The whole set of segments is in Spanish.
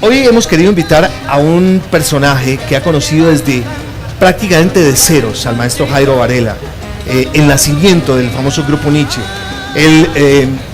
Hoy hemos querido invitar a un personaje que ha conocido desde prácticamente de ceros al maestro Jairo Varela, el nacimiento del famoso grupo Nietzsche. Él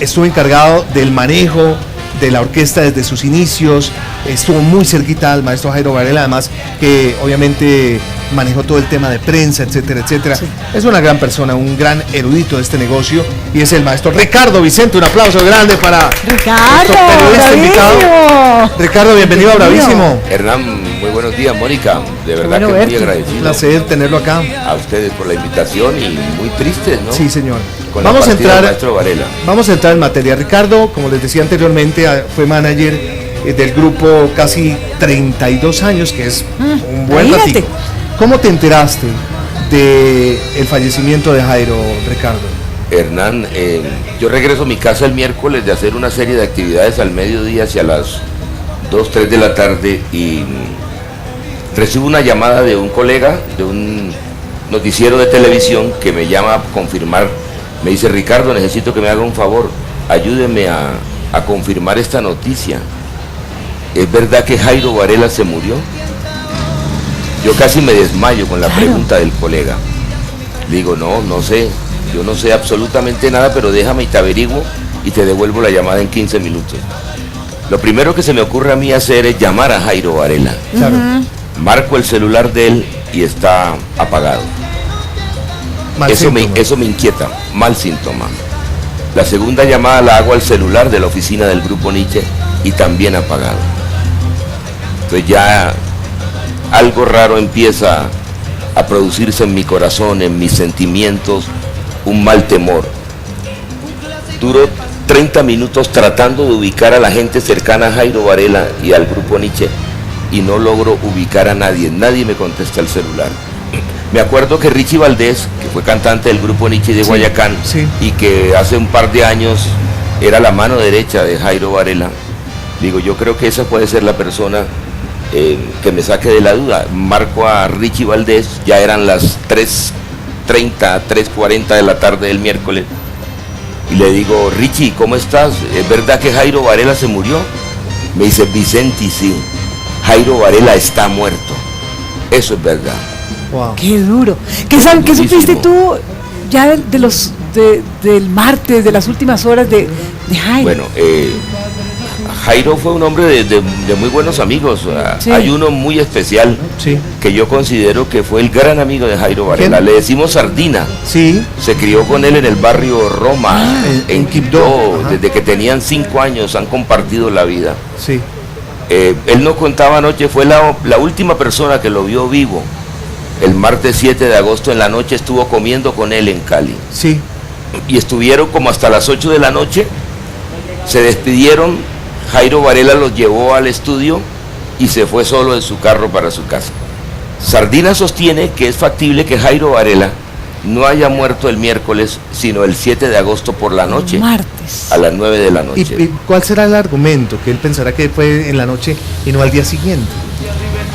estuvo encargado del manejo de la orquesta desde sus inicios, estuvo muy cerquita al maestro Jairo Varela, además que obviamente manejó todo el tema de prensa, etcétera, etcétera. Sí. Es una gran persona, un gran erudito de este negocio, y es el maestro Ricardo Vicente. Un aplauso grande para Ricardo, periodista invitado. Ricardo, bienvenido a Bravísimo. Hernán, muy buenos días, Mónica, de verdad que muy agradecido. Un placer tenerlo acá. A ustedes por la invitación y muy tristes, ¿no? Sí, señor. Con vamos a entrar, maestro Varela. Vamos a entrar en materia. Ricardo, como les decía anteriormente, fue manager del grupo casi 32 años, que es un buen ratito. ¿Cómo te enteraste del fallecimiento de Jairo, Ricardo? Hernán, yo regreso a mi casa el miércoles de hacer una serie de actividades al mediodía hacia las 2, 3 de la tarde y recibo una llamada de un colega de un noticiero de televisión que me llama a confirmar. Me dice: Ricardo, necesito que me haga un favor, ayúdeme a confirmar esta noticia. ¿Es verdad que Jairo Varela se murió? Yo casi me desmayo con la pregunta del colega. Le digo: no sé, yo no sé absolutamente nada, pero déjame y te averiguo y te devuelvo la llamada en 15 minutos. Lo primero que se me ocurre a mí hacer es llamar a Jairo Varela. Claro. Marco el celular de él y está apagado. Eso me inquieta, mal síntoma. La segunda llamada la hago al celular de la oficina del grupo Nietzsche y también apagado. Entonces ya algo raro empieza a producirse en mi corazón, en mis sentimientos, un mal temor. Duró 30 minutos tratando de ubicar a la gente cercana a Jairo Varela y al grupo Nietzsche y no logro ubicar a nadie, nadie me contesta el celular. Me acuerdo que Richie Valdés, que fue cantante del grupo Nietzsche de Guayacán, y que hace un par de años era la mano derecha de Jairo Varela, digo, yo creo que esa puede ser la persona que me saque de la duda. Marco a Richie Valdés, ya eran las 3:30, 3:40 de la tarde del miércoles, y le digo: Richie, ¿cómo estás? ¿Es verdad que Jairo Varela se murió? Me dice: Vicente, sí, Jairo Varela está muerto. Eso es verdad. Wow. Qué duro. ¿Qué supiste tú ya del martes, de las últimas horas de Jairo? Bueno, Jairo fue un hombre de muy buenos amigos. Sí. Hay uno muy especial, sí, que yo considero que fue el gran amigo de Jairo Varela. ¿Quién? Le decimos Sardina. Sí. Se crió con él en el barrio Roma, en Quibdó. Desde que tenían 5 años han compartido la vida. Sí. Él nos contaba anoche, fue la última persona que lo vio vivo. El martes 7 de agosto en la noche estuvo comiendo con él en Cali. Sí. Y estuvieron como hasta las 8 de la noche, se despidieron, Jairo Varela los llevó al estudio y se fue solo en su carro para su casa. Sardina sostiene que es factible que Jairo Varela no haya muerto el miércoles, sino el 7 de agosto por la noche. Martes. A las 9 de la noche. ¿Y cuál será el argumento? Que él pensará que fue en la noche y no al día siguiente.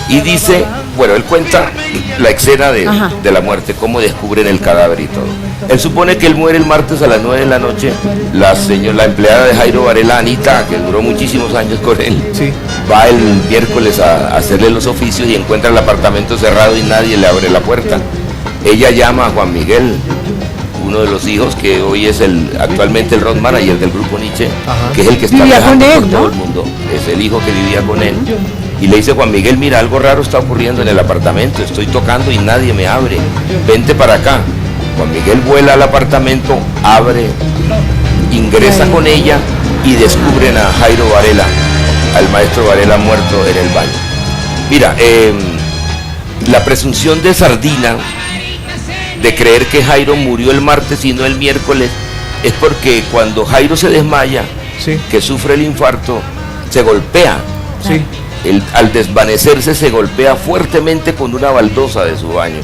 Y dice, bueno, él cuenta la escena de la muerte, cómo descubren el cadáver y todo. Él supone que él muere el martes a las 9 de la noche. La empleada de Jairo Varela, Anita, que duró muchísimos años con él, sí, va el miércoles a hacerle los oficios y encuentra el apartamento cerrado y nadie le abre la puerta. Ella llama a Juan Miguel, uno de los hijos que hoy es actualmente el road manager del grupo Nietzsche, que es el que está viajando por todo el mundo, es el hijo que vivía con él. Y le dice: Juan Miguel, mira, algo raro está ocurriendo en el apartamento, estoy tocando y nadie me abre, vente para acá. Juan Miguel vuela al apartamento, abre, ingresa con ella y descubren a Jairo Varela, al maestro Varela muerto en el baño. Mira, la presunción de Sardina de creer que Jairo murió el martes y no el miércoles es porque cuando Jairo se desmaya, sí, que sufre el infarto, se golpea. Sí. Al desvanecerse se golpea fuertemente con una baldosa de su baño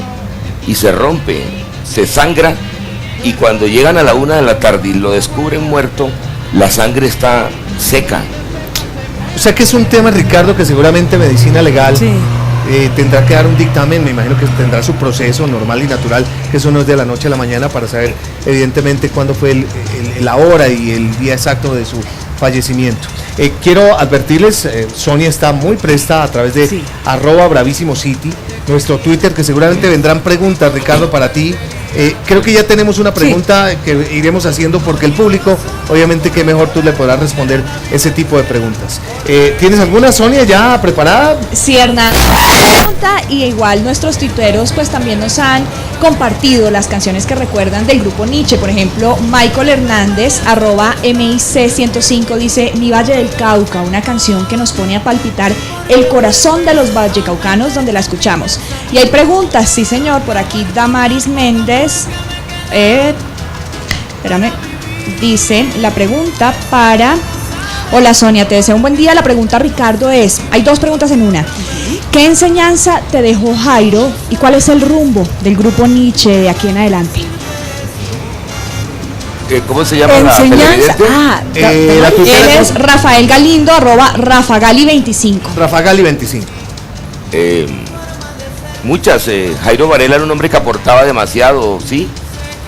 y se rompe, se sangra, y cuando llegan a la 1 de la tarde y lo descubren muerto, la sangre está seca. O sea que es un tema, Ricardo, que seguramente medicina legal, sí, tendrá que dar un dictamen, me imagino que tendrá su proceso normal y natural, que eso no es de la noche a la mañana, para saber evidentemente cuándo fue la hora y el día exacto de su fallecimiento. Quiero advertirles, Sonia está muy presta a través de @bravísimocity, nuestro Twitter, que seguramente vendrán preguntas, Ricardo, para ti. Creo que ya tenemos una pregunta que iremos haciendo porque el público, obviamente, que mejor tú le podrás responder ese tipo de preguntas. ¿Tienes alguna, Sonia, ya preparada? Sí, Hernán. Y igual nuestros tuiteros pues también nos han compartido las canciones que recuerdan del grupo Nietzsche. Por ejemplo, Michael Hernández, @MIC105, dice: Mi Valle del Cauca, una canción que nos pone a palpitar el corazón de los vallecaucanos donde la escuchamos. Y hay preguntas, sí señor, por aquí Damaris Méndez, dice la pregunta para... Hola Sonia, te deseo un buen día. La pregunta, Ricardo, es, hay dos preguntas en una. ¿Qué enseñanza te dejó Jairo y cuál es el rumbo del grupo Nietzsche de aquí en adelante? ¿Cómo se llama enseñanza? Él es Rafael Galindo, @RafaGali25. RafaGali25. Muchas. Jairo Varela era un hombre que aportaba demasiado, ¿sí?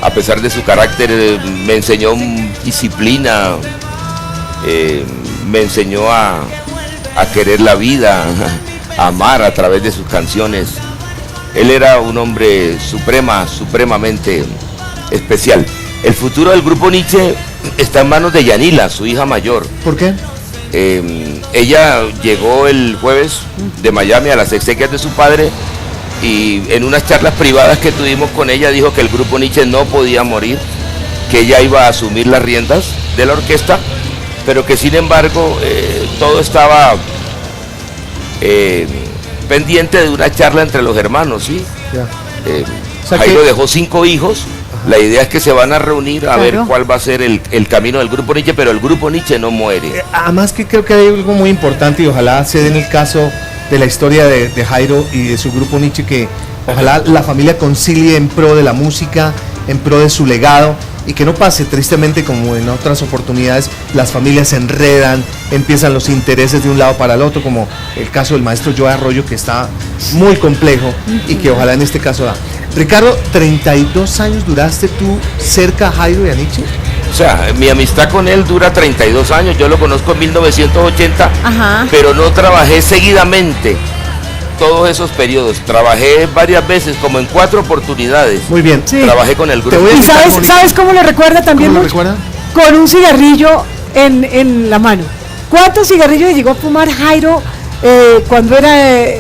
A pesar de su carácter, me enseñó disciplina, me enseñó a querer la vida, a amar a través de sus canciones. Él era un hombre supremamente especial. El futuro del grupo Nietzsche está en manos de Yanila, su hija mayor. ¿Por qué? Ella llegó el jueves de Miami a las exequias de su padre y en unas charlas privadas que tuvimos con ella dijo que el grupo Nietzsche no podía morir, que ella iba a asumir las riendas de la orquesta, pero que sin embargo todo estaba pendiente de una charla entre los hermanos, ¿sí? Jairo dejó 5 hijos. La idea es que se van a reunir a ver cuál va a ser el camino del grupo Nietzsche, pero el grupo Nietzsche no muere. Además que creo que hay algo muy importante y ojalá se dé en el caso de la historia de Jairo y de su grupo Nietzsche, que ojalá la familia concilie en pro de la música, en pro de su legado, y que no pase tristemente como en otras oportunidades, las familias se enredan, empiezan los intereses de un lado para el otro, como el caso del maestro Joe Arroyo, que está muy complejo y que ojalá en este caso da. Ricardo, 32 años duraste tú cerca a Jairo y a Nietzsche. O sea, mi amistad con él dura 32 años, yo lo conozco en 1980, pero no trabajé seguidamente todos esos periodos. Trabajé varias veces, como en 4 oportunidades. Muy bien. Sí. Trabajé con el grupo. ¿Y sabes cómo lo recuerda también? ¿Cómo lo recuerda? Con un cigarrillo en la mano. ¿Cuántos cigarrillos llegó a fumar Jairo cuando era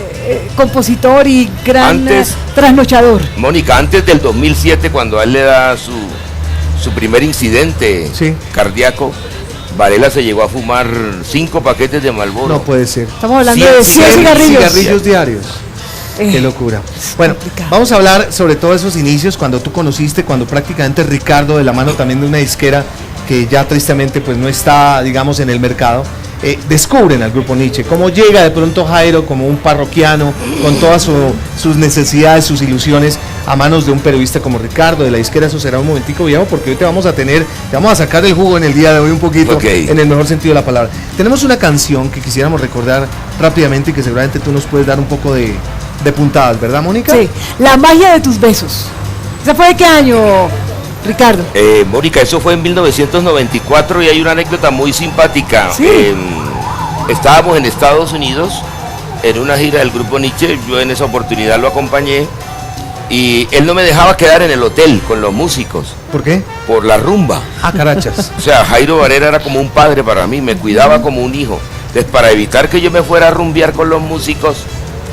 compositor y gran trasnochador? Mónica, antes del 2007, cuando a él le da su primer incidente cardíaco, Varela se llegó a fumar 5 paquetes de Marlboro. No puede ser. Estamos hablando de 100 cigarrillos diarios. Qué locura. Bueno, vamos a hablar sobre todos esos inicios, cuando tú conociste, cuando prácticamente Ricardo, de la mano también de una disquera que ya tristemente pues no está, digamos, en el mercado, descubren al grupo Nietzsche. Cómo llega de pronto Jairo como un parroquiano, con todas sus necesidades, sus ilusiones, a manos de un periodista como Ricardo, de la disquera. Eso será un momentico, viejo, porque hoy te vamos a sacar el jugo en el día de hoy un poquito, en el mejor sentido de la palabra. Tenemos una canción que quisiéramos recordar rápidamente y que seguramente tú nos puedes dar un poco de puntadas, ¿verdad, Mónica? Sí, La magia de tus besos. ¿Esa fue de qué año, Ricardo? Mónica, eso fue en 1994 y hay una anécdota muy simpática. ¿Sí? Estábamos en Estados Unidos en una gira del grupo Nietzsche, yo en esa oportunidad lo acompañé y él no me dejaba quedar en el hotel con los músicos. ¿Por qué? Por la rumba. Carachas. O sea, Jairo Varela era como un padre para mí, me cuidaba como un hijo. Entonces, para evitar que yo me fuera a rumbear con los músicos,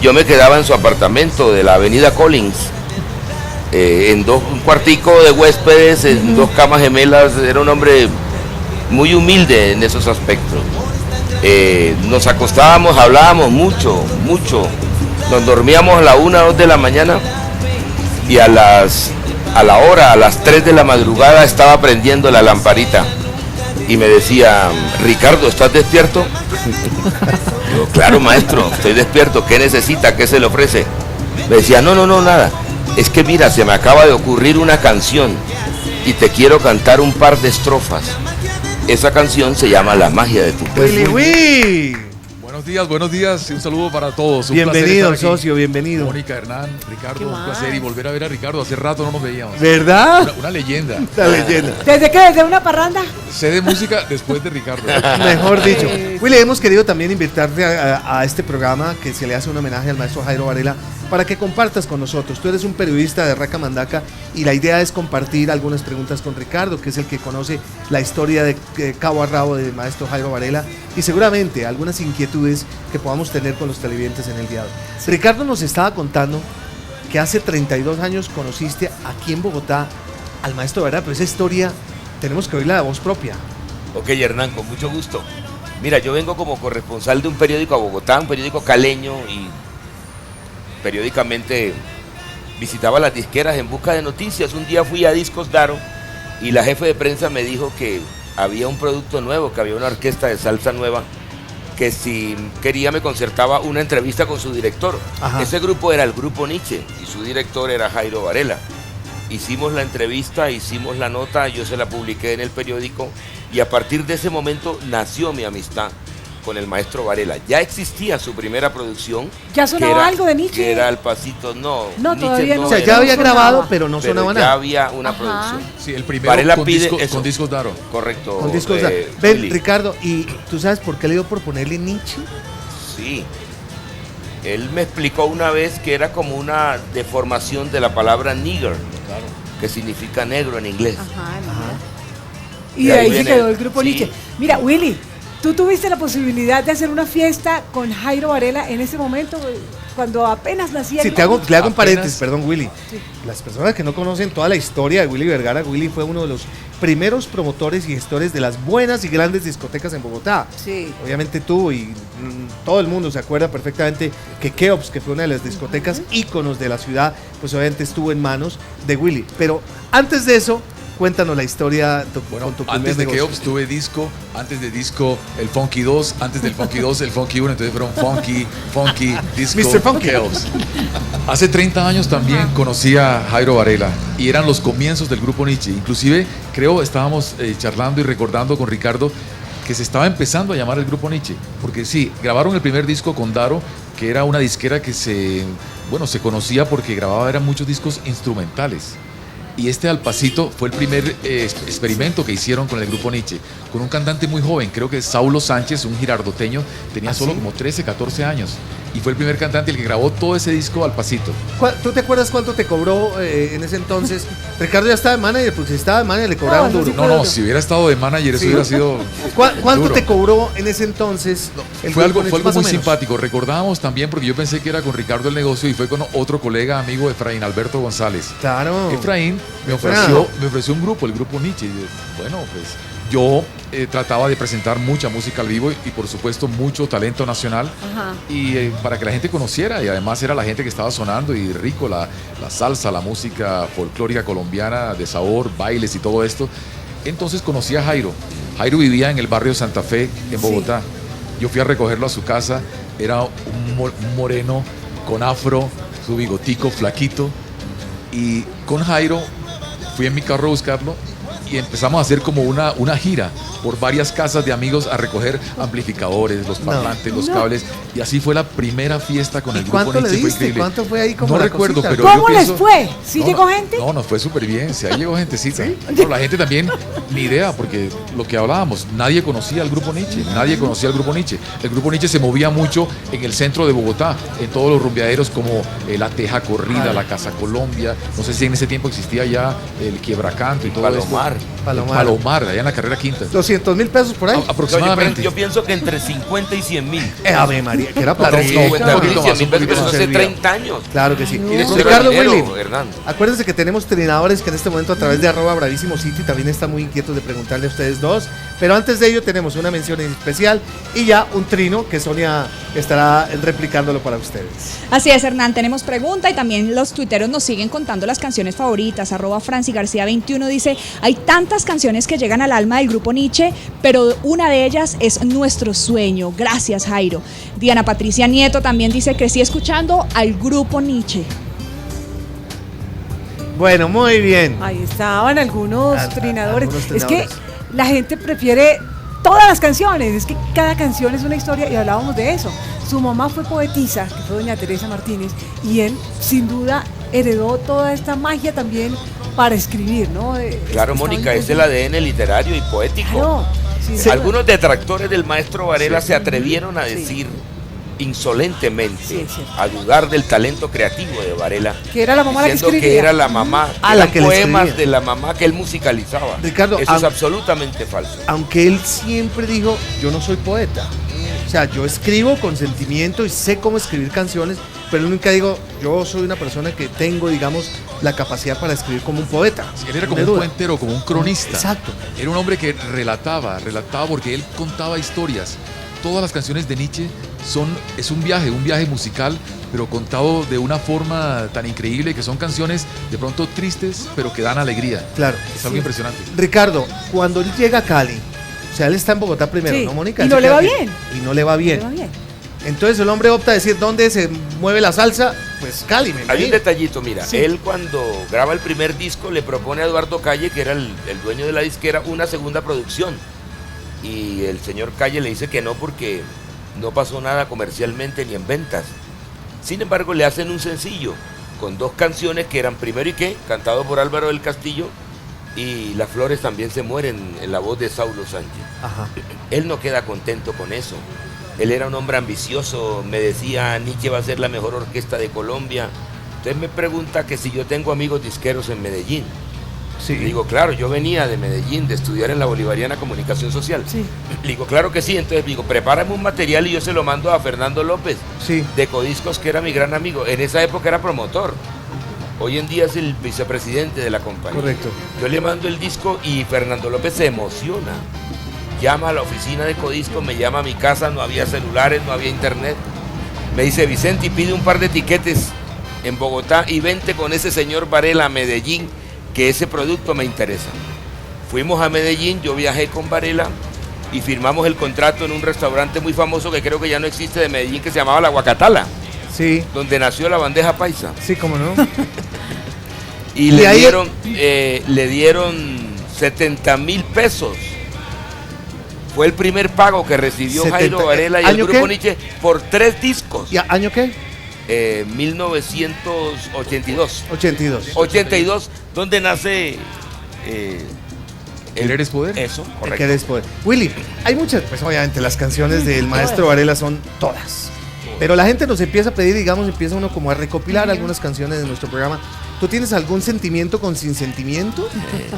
yo me quedaba en su apartamento de la avenida Collins, en un cuartico de huéspedes, en 2 camas gemelas. Era un hombre muy humilde en esos aspectos. Nos acostábamos, hablábamos mucho, nos dormíamos a la 1 o 2 de la mañana y a las 3 de la madrugada estaba prendiendo la lamparita y me decía: Ricardo, ¿estás despierto? Digo, claro, maestro, estoy despierto. ¿Qué necesita? ¿Qué se le ofrece? Me decía: no, nada. Es que mira, se me acaba de ocurrir una canción y te quiero cantar un par de estrofas. Esa canción se llama La magia de tu beso. Buenos Buenos días, un saludo para todos. Bienvenido, socio, bienvenido. Mónica, Hernán, Ricardo, un placer y volver a ver a Ricardo. Hace rato no nos veíamos. ¿Verdad? Una leyenda. Una leyenda. ¿Desde qué? ¿Desde una parranda? Sé de música después de Ricardo. Mejor dicho. Willy, hemos querido también invitarte a este programa que se le hace un homenaje al maestro Jairo Varela para que compartas con nosotros. Tú eres un periodista de Raca Mandaca y la idea es compartir algunas preguntas con Ricardo, que es el que conoce la historia de cabo a rabo del maestro Jairo Varela y seguramente algunas inquietudes que podamos tener con los televidentes en el día de hoy. Sí. Ricardo nos estaba contando que hace 32 años conociste aquí en Bogotá al maestro Varela, pero esa historia tenemos que oírla de voz propia. Ok, Hernán, con mucho gusto. Mira, yo vengo como corresponsal de un periódico a Bogotá, un periódico caleño, y periódicamente visitaba las disqueras en busca de noticias. Un día fui a Discos Daro y la jefe de prensa me dijo que había un producto nuevo, que había una orquesta de salsa nueva, que si quería me concertaba una entrevista con su director. Ajá. Ese grupo era el Grupo Nietzsche y su director era Jairo Varela. Hicimos la entrevista, hicimos la nota, yo se la publiqué en el periódico y a partir de ese momento nació mi amistad con el maestro Varela. Ya existía su primera producción. ¿Ya sonaba algo de Nietzsche? Que era El Pasito, no. Todavía no. O sea, ya había grabado, pero no sonaba nada. Ya había una producción. Sí, el primero Varela con, con Discos Daro. Correcto. Con Discos Daro. Ven, Ricardo, ¿y tú sabes por qué le dio por ponerle Nietzsche? Sí. Él me explicó una vez que era como una deformación de la palabra nigger, claro, que significa negro en inglés. Ajá. Y de ahí se quedó el Grupo Nietzsche. Mira, Willy, ¿tú tuviste la posibilidad de hacer una fiesta con Jairo Varela en ese momento, cuando apenas nacía? Sí, le hago un paréntesis, perdón, Willy. Sí. Las personas que no conocen toda la historia de Willy Vergara, Willy fue uno de los primeros promotores y gestores de las buenas y grandes discotecas en Bogotá. Sí. Obviamente tú y todo el mundo se acuerda perfectamente que Keops, que fue una de las discotecas íconos de la ciudad, pues obviamente estuvo en manos de Willy. Pero antes de eso, cuéntanos la historia con tu primer antes de negocio. Keops tuve disco, antes de disco el Funky 2, antes del Funky 2 el Funky 1, entonces fueron Funky, Disco, Mr. Funky. Keops. Hace 30 años también conocí a Jairo Varela y eran los comienzos del Grupo Nietzsche. Inclusive creo estábamos charlando y recordando con Ricardo que se estaba empezando a llamar el Grupo Nietzsche, porque sí, grabaron el primer disco con Daro, que era una disquera que se conocía porque eran muchos discos instrumentales. Y este Al Pasito fue el primer experimento que hicieron con el Grupo Nietzsche, con un cantante muy joven, creo que es Saulo Sánchez, un girardoteño, tenía solo como 13, 14 años. Y fue el primer cantante el que grabó todo ese disco Al Pasito. ¿Tú te acuerdas cuánto te cobró en ese entonces? Ricardo ya estaba de manager, porque si estaba de manager le cobraban duro. No, si hubiera estado de manager eso hubiera sido ¿Cuánto duro. Te cobró en ese entonces? Fue algo muy simpático. Recordábamos también, porque yo pensé que era con Ricardo el negocio y fue con otro colega amigo, Efraín Alberto González. Claro. Efraín me ofreció un grupo, el Grupo Nietzsche. Y bueno, pues yo trataba de presentar mucha música al vivo y por supuesto mucho talento nacional. Ajá. Y para que la gente conociera, y además era la gente que estaba sonando y rico, la salsa, la música folclórica colombiana de sabor, bailes y todo esto. Entonces conocí a Jairo. Jairo vivía en el barrio Santa Fe en Bogotá. Sí. Yo fui a recogerlo a su casa, era un moreno con afro, su bigotico flaquito, y con Jairo fui en mi carro a buscarlo y empezamos a hacer como una gira por varias casas de amigos a recoger amplificadores, los parlantes, los cables, y así fue la primera fiesta con el Grupo Nietzsche. ¿Cuánto le diste? ¿Cuánto fue ahí como no la recuerdo, cosita? pero ¿Cómo les fue? ¿Sí llegó gente? No, nos fue súper bien, sí, ahí llegó gentecita. ¿Sí? Pero la gente también, ni idea, porque lo que hablábamos, nadie conocía al Grupo Nietzsche, nadie conocía al Grupo Nietzsche. El Grupo Nietzsche se movía mucho en el centro de Bogotá, en todos los rumbeaderos como La Teja Corrida, la Casa Colombia, no sé si en ese tiempo existía ya el Quiebracanto y todo Palomar. esto. Palomar, allá en la carrera quinta. 200.000 pesos por ahí. Aproximadamente. Yo pienso que entre 50 y 100.000. Ave María, que era plata. Hace 30 años. Claro que sí. No. Ricardo dinero, Willy, Hernán. acuérdense que tenemos trinadores que en este momento a través de @bravísimocity también están muy inquietos de preguntarle a ustedes dos. Pero antes de ello tenemos una mención especial y ya un trino que Sonia estará replicándolo para ustedes. Así es, Hernán, tenemos pregunta y también los tuiteros nos siguen contando las canciones favoritas. @FranciGarcía21 dice: hay tantas canciones que llegan al alma del Grupo Nietzsche, pero una de ellas es Nuestro Sueño. Gracias, Jairo. Diana Patricia Nieto también dice: crecí escuchando al Grupo Nietzsche. Bueno, muy bien. Ahí estaban algunos trinadores. Es que la gente prefiere todas las canciones, es que cada canción es una historia y hablábamos de eso. Su mamá fue poetisa, que fue doña Teresa Martínez, y él sin duda heredó toda esta magia también para escribir, ¿no? Claro, Mónica, es el ADN literario y poético. Claro, sí, Algunos detractores del maestro Varela se atrevieron a decir insolentemente, a dudar del talento creativo de Varela, que era la mamá la que diciendo escribía. que era la mamá, A eran la que le poemas escribía. de la mamá que él musicalizaba. Ricardo, eso es absolutamente falso. Aunque él siempre dijo, yo no soy poeta. O sea, yo escribo con sentimiento y sé cómo escribir canciones, pero nunca digo, yo soy una persona que tengo, digamos, la capacidad para escribir como un poeta. Él era como un cuentero, como un cronista. Exacto. Era un hombre que relataba porque él contaba historias. Todas las canciones de Nietzsche es un viaje musical, pero contado de una forma tan increíble que son canciones de pronto tristes, pero que dan alegría. Claro. Es algo impresionante. Ricardo, cuando él llega a Cali, o sea, él está en Bogotá primero, Sí, ¿no, Mónica? y Él no se le queda va aquí. bien. Y no le va bien. Le va bien. Entonces el hombre opta a decir, ¿dónde se mueve la salsa? Pues Cali, me Hay imagino. un detallito, mira, Sí. él cuando graba el primer disco le propone a Eduardo Calle, que era el dueño de la disquera, una segunda producción. Y el señor Calle le dice que no porque no pasó nada comercialmente ni en ventas. Sin embargo, le hacen un sencillo con 2 canciones que eran Primero y Qué, cantado por Álvaro del Castillo, y Las Flores también se mueren en la voz de Saulo Sánchez. Ajá. Él no queda contento con eso. Él era un hombre ambicioso, me decía, Nietzsche va a ser la mejor orquesta de Colombia. Entonces me pregunta que si yo tengo amigos disqueros en Medellín. Sí. Le digo, claro, yo venía de Medellín, de estudiar en la Bolivariana Comunicación Social. Sí. Le digo, claro que sí. Entonces digo, prepárame un material y yo se lo mando a Fernando López, Sí. de Codiscos, que era mi gran amigo. En esa época era promotor. Hoy en día es el vicepresidente de la compañía. Correcto. Yo le mando el disco y Fernando López se emociona. Llama a la oficina de Codisco, me llama a mi casa, no había celulares, no había internet. Me dice, Vicente, y pide un par de tiquetes en Bogotá y vente con ese señor Varela a Medellín, que ese producto me interesa. Fuimos a Medellín, yo viajé con Varela y firmamos el contrato en un restaurante muy famoso que creo que ya no existe de Medellín, que se llamaba La Guacatala, Sí. donde nació la bandeja paisa. Sí, cómo no. Y Y le ahí- dieron 70.000 pesos. Fue el primer pago que recibió 70. Jairo Varela y el ¿Año grupo qué? Nietzsche por 3 discos. ¿Y año qué? 1982. 82. 82, donde nace ¿Querer es poder? eso, El correcto. que después. Willy, hay muchas, pues obviamente las canciones del maestro Varela son todas. Pero la gente nos empieza a pedir, digamos, empieza uno como a recopilar algunas canciones de nuestro programa. ¿Tú tienes algún sentimiento con Sin Sentimiento?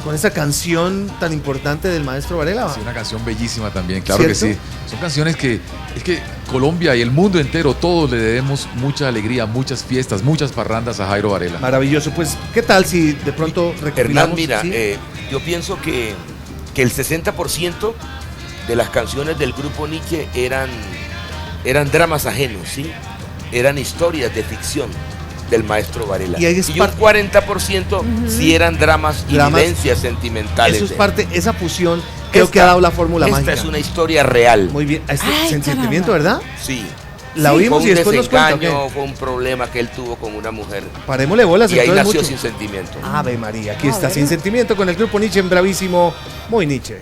Con esa canción tan importante del maestro Varela. Sí, una canción bellísima también, claro que ¿Cierto? sí. Son canciones que es que Colombia y el mundo entero, todos le debemos mucha alegría, muchas fiestas, muchas parrandas a Jairo Varela. Maravilloso. Pues, ¿qué tal si de pronto recopilamos? Hernán, mira, ¿sí? yo pienso que el 60% de las canciones del grupo Nietzsche eran dramas ajenos, ¿sí? Eran historias de ficción del maestro Varela. Y ahí es un parte- 40% sí eran dramas y Dramas. vivencias sentimentales. Eso es de él. parte, esa fusión creo que ha Esta- dado la fórmula esta mágica. es una historia real. Muy bien. Este Ay, Sin caramba. Sentimiento, ¿verdad? Sí. La Sí, oímos fue y un después nos cuenta, ¿o qué? desengaño, fue un problema que él tuvo con una mujer. Parémosle bolas Y ahí entonces nació mucho. Sin Sentimiento. Ave María, aquí A está ver. Sin Sentimiento con el grupo Nietzsche en Bravísimo, muy Nietzsche.